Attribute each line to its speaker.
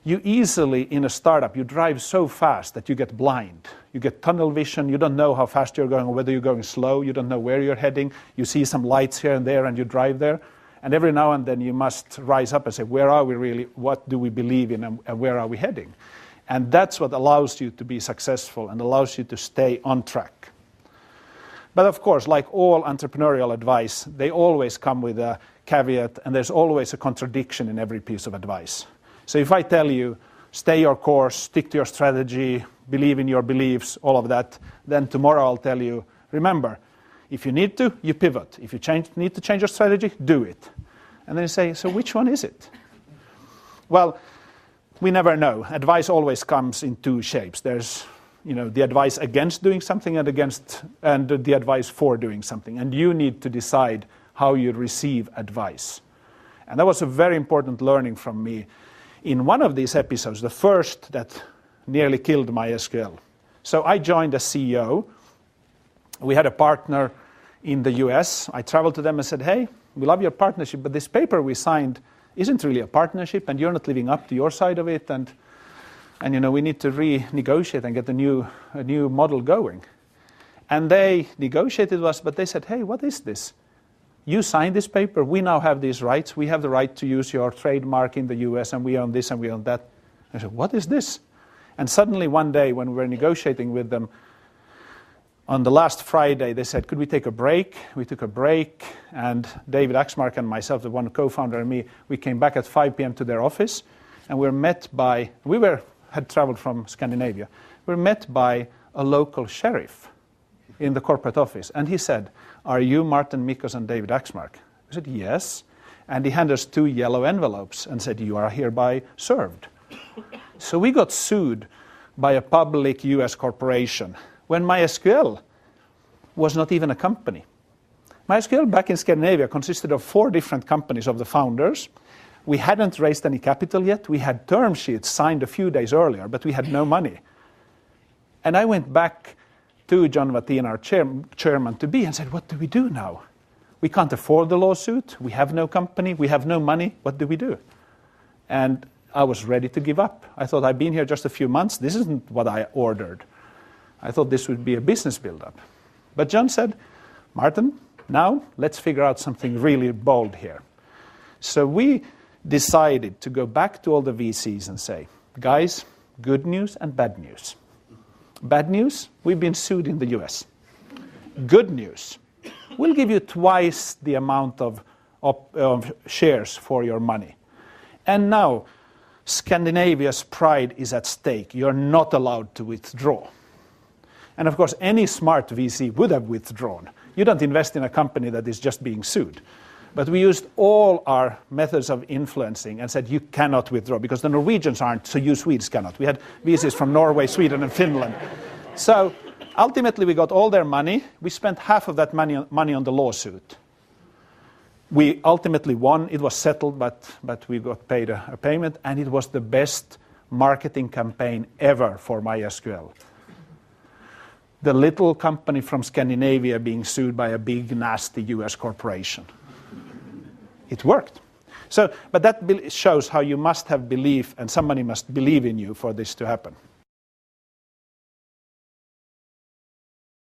Speaker 1: You easily, in a startup, you drive so fast that you get blind. You get tunnel vision, you don't know how fast you're going or whether you're going slow, you don't know where you're heading. You see some lights here and there and you drive there. And every now and then you must rise up and say, where are we really, what do we believe in, and where are we heading? And that's what allows you to be successful and allows you to stay on track. But of course, like all entrepreneurial advice, they always come with a caveat, and there's always a contradiction in every piece of advice. So if I tell you, stay your course, stick to your strategy, believe in your beliefs, all of that, then tomorrow I'll tell you, remember, if you need to, you pivot. If you need to change your strategy, do it. And then you say, so which one is it? Well, we never know. Advice always comes in two shapes. There's the advice against doing something and the advice for doing something. And you need to decide how you receive advice. And that was a very important learning from me. In one of these episodes, the first that nearly killed MySQL. So I joined as CEO. We had a partner in the US. I traveled to them and said, hey, we love your partnership, but this paper we signed isn't really a partnership, and you're not living up to your side of it, and we need to renegotiate and get a new model going. And they negotiated with us, but they said, hey, what is this? You signed this paper, we now have these rights, we have the right to use your trademark in the US, and we own this and we own that. I said, what is this? And suddenly one day when we were negotiating with them, on the last Friday, they said, could we take a break? We took a break, and David Axmark and myself, the one co-founder, and me, we came back at 5 p.m. to their office, and we were met by, had traveled from Scandinavia, we were met by a local sheriff in the corporate office, and he said, are you Marten Mickos and David Axmark? I said, yes. And he handed us 2 yellow envelopes and said, you are hereby served. So we got sued by a public US corporation when MySQL was not even a company. MySQL back in Scandinavia consisted of 4 different companies of the founders. We hadn't raised any capital yet. We had term sheets signed a few days earlier, but we had no money. And I went back to John Wattin, our chairman-to-be, and said, what do we do now? We can't afford the lawsuit. We have no company. We have no money. What do we do? And I was ready to give up. I thought, I've been here just a few months. This isn't what I ordered. I thought this would be a business build-up. But John said, Martin, now let's figure out something really bold here. So we decided to go back to all the VCs and say, guys, good news and bad news. Bad news, we've been sued in the US. Good news, we'll give you twice the amount of shares for your money. And now, Scandinavia's pride is at stake. You're not allowed to withdraw. And of course, any smart VC would have withdrawn. You don't invest in a company that is just being sued. But we used all our methods of influencing and said, you cannot withdraw, because the Norwegians aren't, so you Swedes cannot. We had VCs from Norway, Sweden, and Finland. So ultimately, we got all their money. We spent half of that money on the lawsuit. We ultimately won. It was settled, but we got paid a payment, and it was the best marketing campaign ever for MySQL. The little company from Scandinavia being sued by a big, nasty US corporation. It worked. But that shows how you must have belief, and somebody must believe in you for this to happen.